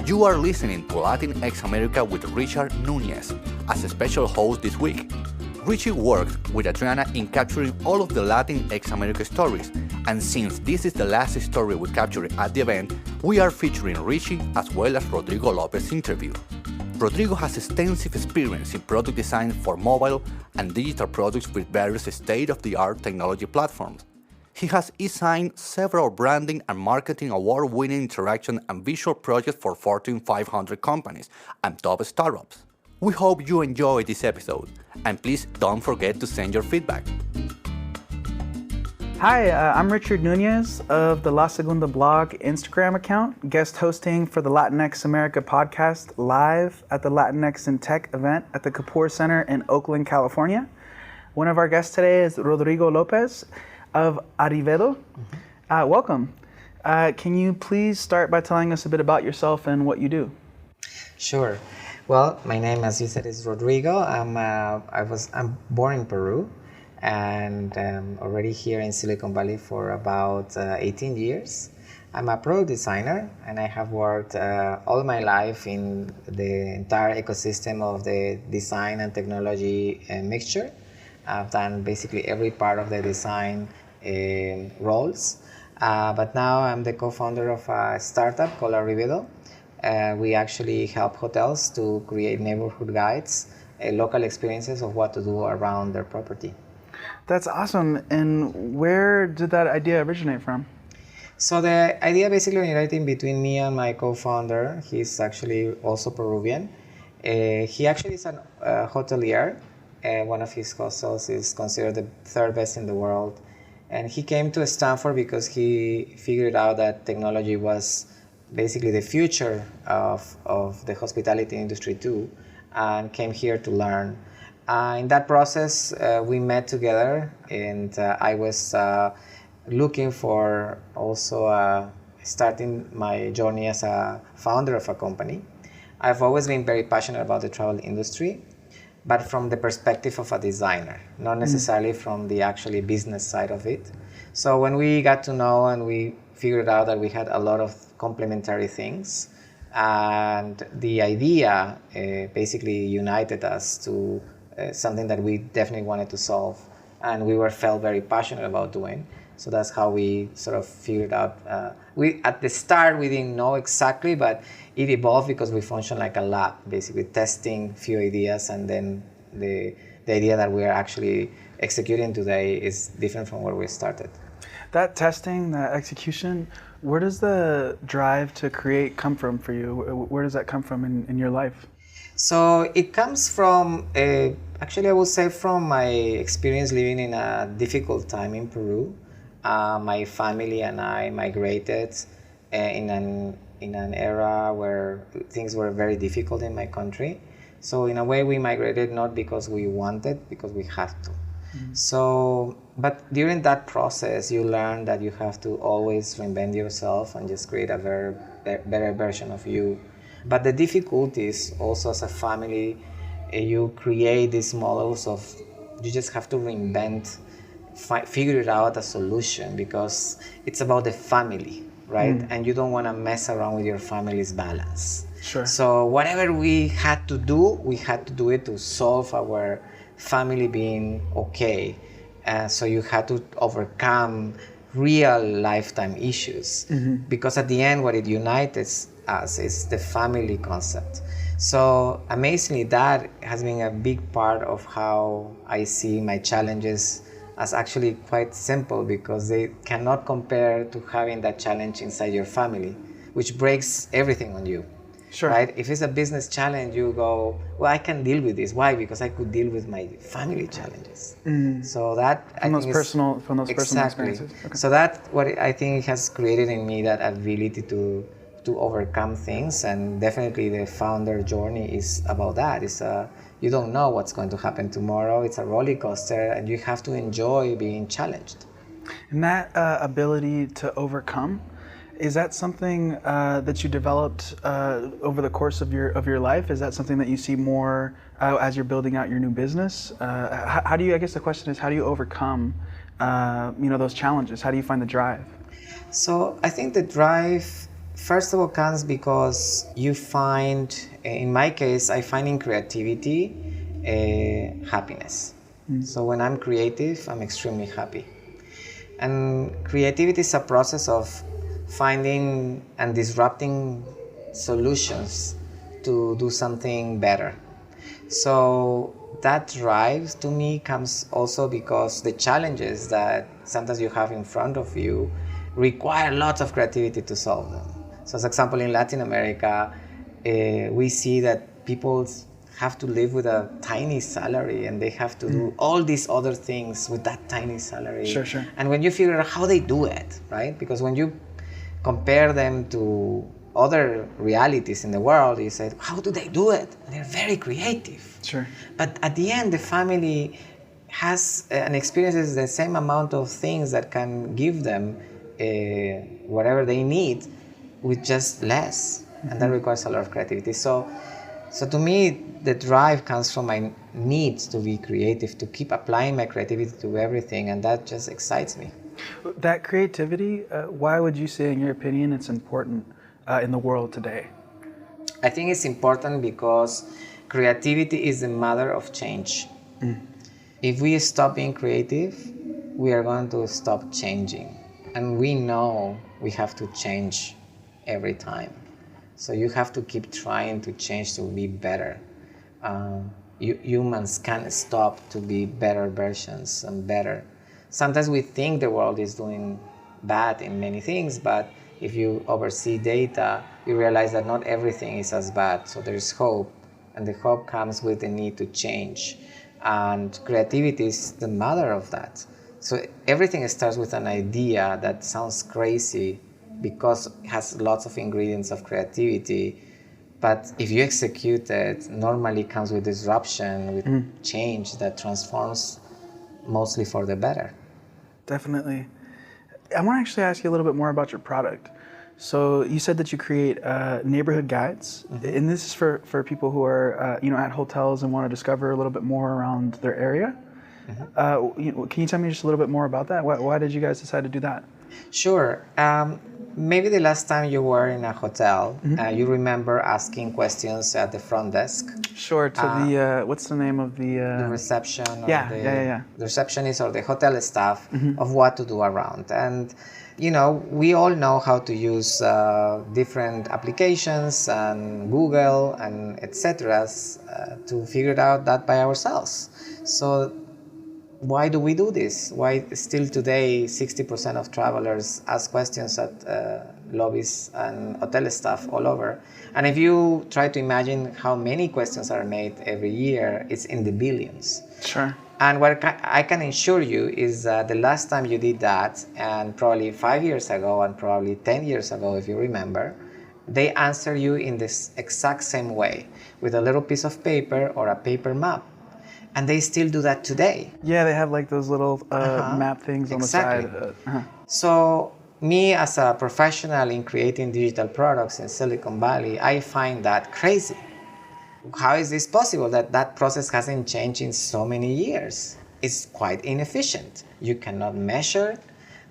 You are listening to Latinx America with Richard Nunez as a special host this week. Richie worked with Adriana in capturing all of the Latinx America stories, and since this is the last story we captured at the event, we are featuring Richie as well as Rodrigo Lopez's interview. Rodrigo has extensive experience in product design for mobile and digital products with various state-of-the-art technology platforms. He has designed several branding and marketing award-winning interaction and visual projects for Fortune 500 companies and top startups. We hope you enjoy this episode, and please don't forget to send your feedback. Hi, I'm Richard Nunez of the La Segunda blog Instagram account, guest hosting for the Latinx America podcast live at the Latinx in Tech event at the Kapoor Center in Oakland, California. One of our guests today is Rodrigo Lopez of Arrivedo. Welcome. Can you please start by telling us a bit about yourself and what you do? Sure. Well, my name, as you said, is Rodrigo. I'm born in Peru, and already here in Silicon Valley for about 18 years. I'm a product designer, and I have worked all my life in the entire ecosystem of the design and technology mixture. I've done basically every part of the design roles, but now I'm the co-founder of a startup called Arrivedo. We actually help hotels to create neighborhood guides, local experiences of what to do around their property. That's awesome. And where did that idea originate from? So the idea basically originated between me and my co-founder. He's actually also Peruvian. He actually is a hotelier. One of his hostels is considered the third best in the world. And he came to Stanford because he figured out that technology was basically the future of the hospitality industry too, and came here to learn. In that process, we met together, and I was looking for also starting my journey as a founder of a company. I've always been very passionate about the travel industry, but from the perspective of a designer, not necessarily from the actually business side of it. So when we got to know and we figured out that we had a lot of complementary things, and the idea basically united us to something that we definitely wanted to solve, and we felt very passionate about doing. So that's how we sort of figured out. At the start we didn't know exactly, but it evolved because we function like a lab, basically testing few ideas, and then the idea that we are actually executing today is different from where we started. That testing, that execution, where does the drive to create come from for you? Where does that come from in your life? So it comes from, actually I would say from my experience living in a difficult time in Peru. My family and I migrated in an era where things were very difficult in my country. So in a way we migrated not because we wanted, because we had to. So, but during that process you learn that you have to always reinvent yourself and just create a better version of you. But the difficulties also as a family, you create these models of, you just have to reinvent, figure out a solution, because it's about the family, right? And you don't want to mess around with your family's balance. Sure. So whatever we had to do it to solve our family being okay. So you had to overcome real lifetime issues, because at the end what it unites us is the family concept. So amazingly, that has been a big part of how I see my challenges as actually quite simple, because they cannot compare to having that challenge inside your family, which breaks everything on you. Sure. Right? If it's a business challenge, you go, well, I can deal with this. Why? Because I could deal with my family challenges. So that from those personal experiences. Okay. So that what I think has created in me that ability to overcome things, and definitely the founder journey is about that. It's you don't know what's going to happen tomorrow. It's a roller coaster, and you have to enjoy being challenged. And that ability to overcome, is that something that you developed over the course of your life? Is that something that you see more as you're building out your new business? How do you? I guess the question is, how do you overcome those challenges? How do you find the drive? So I think the drive First of all, comes because you find, in my case, I find in creativity happiness. So when I'm creative, I'm extremely happy. And creativity is a process of finding and disrupting solutions to do something better. So that drive to me comes also because the challenges that sometimes you have in front of you require lots of creativity to solve them. So as example, in Latin America, we see that people have to live with a tiny salary and they have to do all these other things with that tiny salary. Sure, sure. And when you figure out how they do it, right? Because when you compare them to other realities in the world, you say, how do they do it? They're very creative. Sure. But at the end, the family has and experiences the same amount of things that can give them whatever they need with just less. And that requires a lot of creativity. So to me, the drive comes from my need to be creative, to keep applying my creativity to everything, and that just excites me. That creativity, why would you say, in your opinion, it's important in the world today? I think it's important because creativity is the mother of change. If we stop being creative, we are going to stop changing. And we know we have to change every time. So you have to keep trying to change to be better. Humans can't stop to be better versions and better. Sometimes we think the world is doing bad in many things, but if you oversee data, you realize that not everything is as bad. So there is hope, and the hope comes with the need to change. And creativity is the mother of that. So everything starts with an idea that sounds crazy because it has lots of ingredients of creativity. But if you execute it, normally comes with disruption, with change that transforms mostly for the better. Definitely. I want to actually ask you a little bit more about your product. So you said that you create neighborhood guides, and this is for people who are at hotels and want to discover a little bit more around their area. Can you tell me just a little bit more about that? Why did you guys decide to do that? Sure. Maybe the last time you were in a hotel, you remember asking questions at the front desk. Sure. To the what's the name of the reception? Or the receptionist or the hotel staff of what to do around. And we all know how to use different applications and Google and etc. To figure out that by ourselves. So why do we do this? Why still today 60% of travelers ask questions at lobbies and hotel staff all over? And if you try to imagine how many questions are made every year, it's in the billions. Sure. And what I can assure you is that the last time you did that, and probably 5 years ago and probably 10 years ago, if you remember, they answer you in this exact same way, with a little piece of paper or a paper map. And they still do that today. Yeah, they have like those little map things on the side. So me as a professional in creating digital products in Silicon Valley, I find that crazy. How is this possible that process hasn't changed in so many years? It's quite inefficient. You cannot measure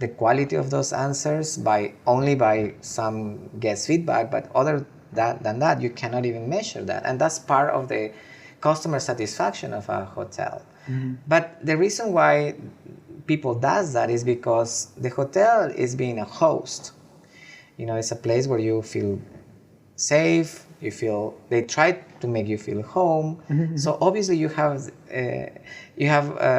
the quality of those answers only by some guest feedback, but other than that, you cannot even measure that. And that's part of the customer satisfaction of a hotel. But the reason why people does that is because the hotel is being a host. It's a place where you feel safe, they try to make you feel home. So obviously you have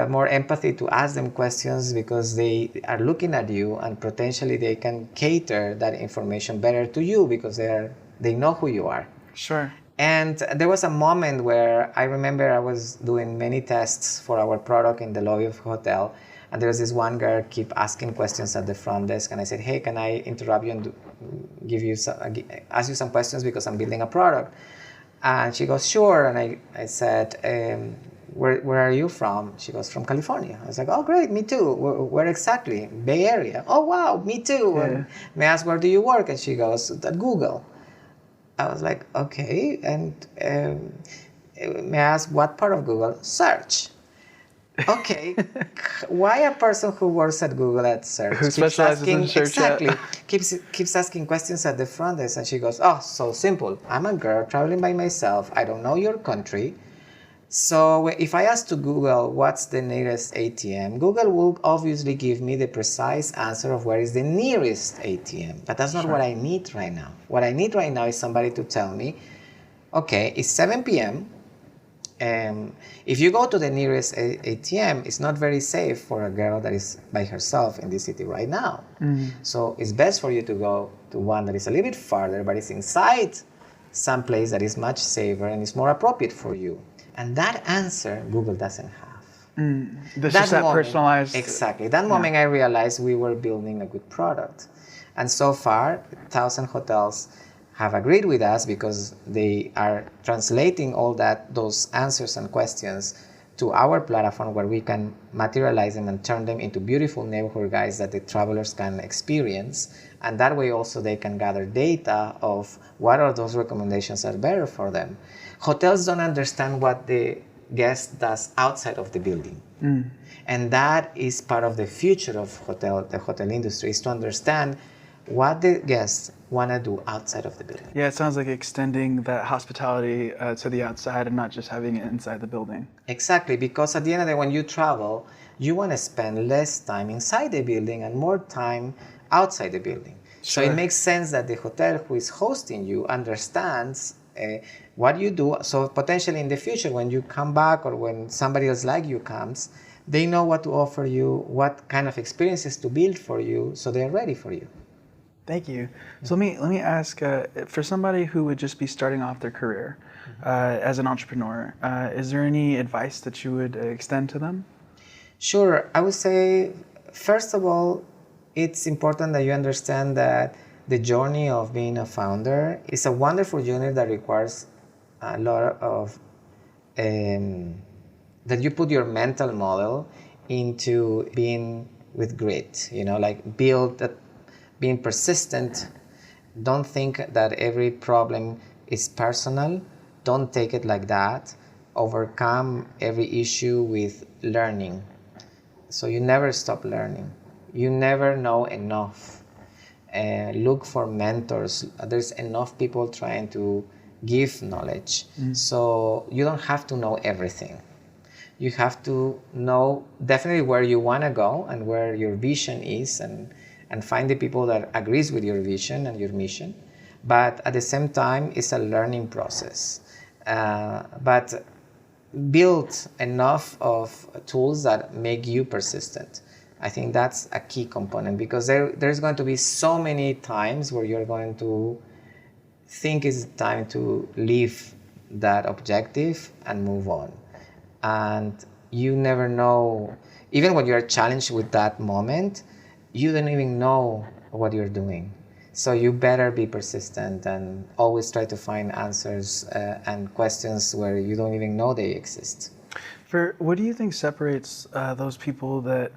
more empathy to ask them questions because they are looking at you and potentially they can cater that information better to you because they know who you are. Sure. And there was a moment where I remember I was doing many tests for our product in the lobby of the hotel, and there was this one girl keep asking questions at the front desk, and I said, "Hey, can I interrupt you and ask you some questions because I'm building a product?" And she goes, "Sure." And I said, where are you from?" She goes, "From California." I was like, "Oh, great, me too. Where exactly?" "Bay Area." "Oh, wow, me too." Yeah. And may I ask, "Where do you work?" And she goes, "At Google." I was like, "Okay, and may I ask what part of Google?" "Search." okay, why a person who works at Google at search Who specializes in search, exactly keeps asking questions at the front desk, and she goes, "Oh, so simple. I'm a girl traveling by myself. I don't know your country. So if I ask to Google what's the nearest ATM, Google will obviously give me the precise answer of where is the nearest ATM. But that's not what I need right now. What I need right now is somebody to tell me, okay, it's 7 p.m. If you go to the nearest ATM, it's not very safe for a girl that is by herself in this city right now. So it's best for you to go to one that is a little bit farther, but it's inside some place that is much safer and is more appropriate for you." And that answer, Google doesn't have. That's just that moment, personalized. Exactly. That moment I realized we were building a good product. And so far, 1,000 hotels have agreed with us because they are translating all those answers and questions to our platform, where we can materialize them and turn them into beautiful neighborhood guides that the travelers can experience. And that way also they can gather data of what are those recommendations that are better for them. Hotels don't understand what the guest does outside of the building. And that is part of the future of the hotel industry, is to understand what the guests want to do outside of the building. Yeah, it sounds like extending that hospitality to the outside and not just having it inside the building. Exactly, because at the end of the day, when you travel, you want to spend less time inside the building and more time outside the building. So it makes sense that the hotel who is hosting you understands what you do. So potentially in the future, when you come back or when somebody else like you comes, they know what to offer you, what kind of experiences to build for you, so they're ready for you. Thank you. So let me ask, for somebody who would just be starting off their career as an entrepreneur, is there any advice that you would extend to them? Sure. I would say, first of all, it's important that you understand that the journey of being a founder is a wonderful journey that requires a lot of, that you put your mental model into being with grit, like being persistent. Don't think that every problem is personal. Don't take it like that. Overcome every issue with learning. So you never stop learning. You never know enough. Look for mentors. There's enough people trying to give knowledge. So you don't have to know everything. You have to know definitely where you want to go and where your vision is, and find the people that agrees with your vision and your mission. But at the same time, it's a learning process. But build enough of tools that make you persistent. I think that's a key component, because there's going to be so many times where you're going to think it's time to leave that objective and move on. And you never know, even when you're challenged with that moment, you don't even know what you're doing. So you better be persistent and always try to find answers and questions where you don't even know they exist. What do you think separates those people that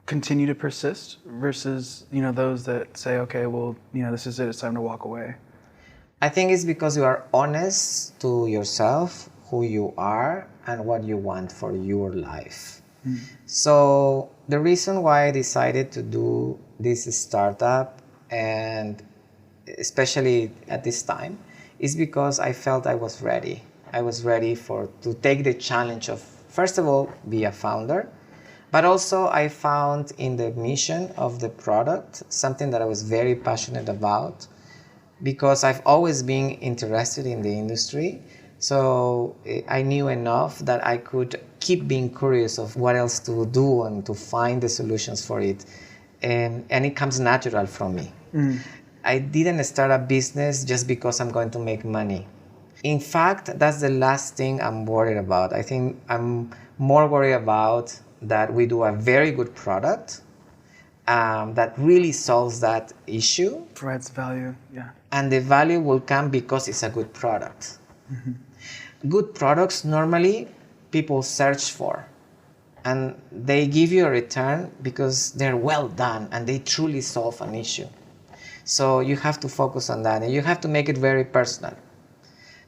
continue to persist versus those that say, okay, well, this is it, it's time to walk away? I think it's because you are honest to yourself, who you are, and what you want for your life. So the reason why I decided to do this startup, and especially at this time, is because I felt I was ready. I was ready to take the challenge of, first of all, be a founder, but also I found in the mission of the product something that I was very passionate about, because I've always been interested in the industry. So I knew enough that I could keep being curious of what else to do and to find the solutions for it. And it comes natural from me. I didn't start a business just because I'm going to make money. In fact, that's the last thing I'm worried about. I think I'm more worried about that we do a very good product that really solves that issue. Provides value, yeah. And the value will come because it's a good product. Good products normally people search for, and they give you a return because they're well done and they truly solve an issue. So you have to focus on that, and you have to make it very personal,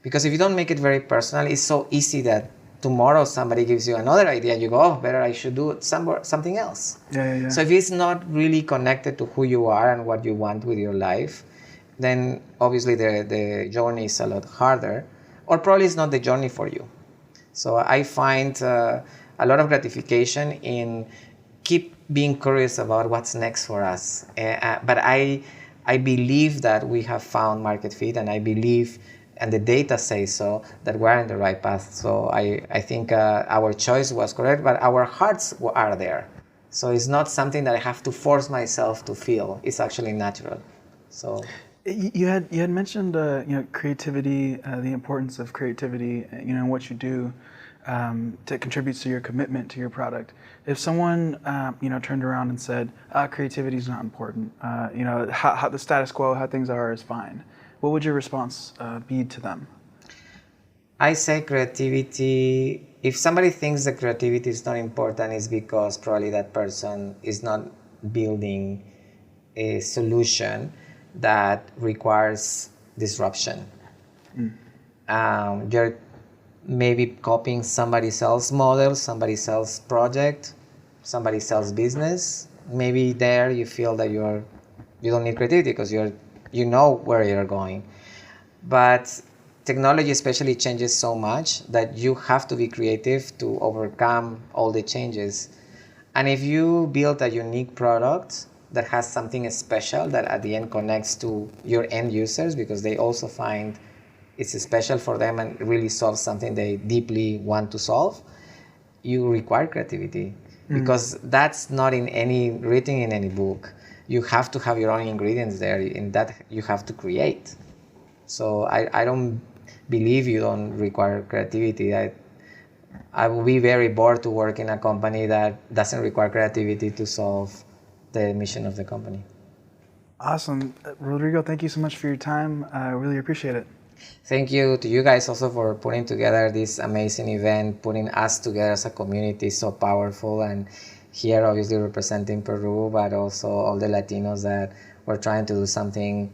because if you don't make it very personal, it's so easy to tomorrow somebody gives you another idea and you go, oh, better I should do something else. Yeah. So if it's not really connected to who you are and what you want with your life, then obviously the journey is a lot harder, or probably it's not the journey for you. So I find a lot of gratification in keep being curious about what's next for us. But I believe that we have found market fit, and I believe, and the data says so, that we're in the right path. So I think our choice was correct, but our hearts are there. So it's not something that I have to force myself to feel. It's actually natural. So you had mentioned creativity, the importance of creativity, and what you do that contributes to your commitment to your product. If someone turned around and said, creativity is not important, how the status quo, how things are is fine, what would your response be to them? I say creativity, if somebody thinks that creativity is not important, it's because probably that person is not building a solution that requires disruption. You're maybe copying somebody else's model, somebody else's project, somebody else's business. Maybe there you feel that you don't need creativity because you know where you're going. But technology especially changes so much that you have to be creative to overcome all the changes. And if you build a unique product that has something special that at the end connects to your end users, because they also find it's special for them and really solves something they deeply want to solve, you require creativity. Because that's not written in any book. You have to have your own ingredients there, in that you have to create. So I don't believe you don't require creativity. I will be very bored to work in a company that doesn't require creativity to solve the mission of the company. Awesome. Rodrigo, thank you so much for your time. I really appreciate it. Thank you to you guys also for putting together this amazing event, putting us together as a community so powerful, and here obviously representing Peru, but also all the Latinos that we're trying to do something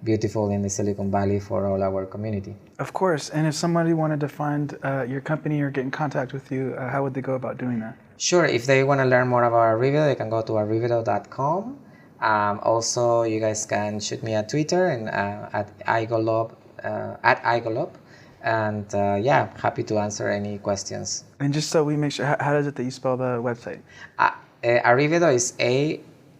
beautiful in the Silicon Valley for all our community. Of course. And if somebody wanted to find your company or get in contact with you, how would they go about doing that? Sure. If they want to learn more about Arrivedo, they can go to arrivedo.com. Also, you guys can shoot me at Twitter and at igolob, and happy to answer any questions. And just so we make sure, how does it that you spell the website? Arrivedo is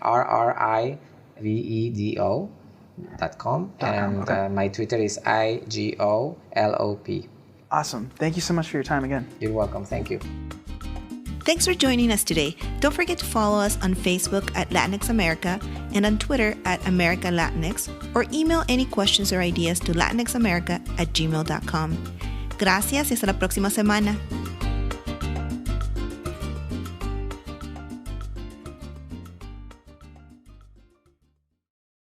ARRIVEDO.com, and okay. My Twitter is IGOLOP. Awesome. Thank you so much for your time again. You're welcome. Thank you. Thanks for joining us today. Don't forget to follow us on Facebook at Latinx America and on Twitter at America Latinx, or email any questions or ideas to latinxamerica@gmail.com. Gracias y hasta la próxima semana.